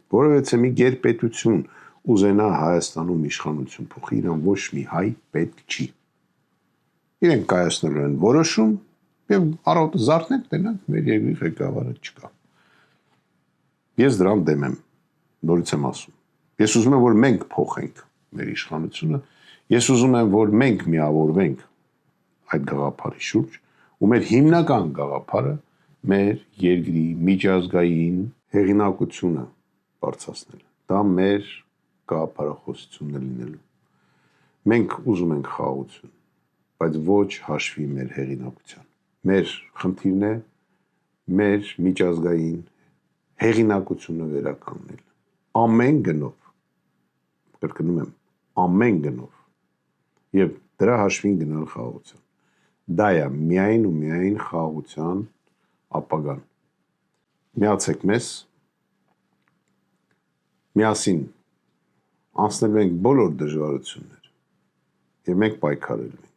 Որովհետև մի գերպետություն ուզենա Հայաստանում իշխանություն փոխի, իրան ոչ մի հայ պետք չի։ Իրենք կայացնելու են որոշում եւ առավոտը զարթնենք տենանք մեր երկրի ղեկավարը չկա։ Ես դրան դեմ եմ, նորից եմ ասում։ Ես ուզում եմ, որ մենք փոխենք մեր իշխանությունը, ես ուզում եմ, որ մենք միավորվենք այդ գաղափարի շուրջ, ու մեր հիմնական գաղափարը մեր երկրի միջազգային հեղինակությունը բարձրացնել։ Դա մեր գաղափարախոսությունն է լինելու։ Մենք ուզում ենք խաղաղություն, բայց ոչ հաշվի մեր հեղինակության։ Մեր խնդիրն է մեր միջազգային հեղինակությունը վերականգնել։ Ամեն գնով, կրկնում եմ, ամեն գնով, եւ դրա հաշվին գնալ խաղաղության։ Դա է միայն ու միայն խաղաղության ապագան։ Միացեք մեզ, միասին անցնելու ենք բոլոր դժվարություններ եւ մենք պայքարելու ենք։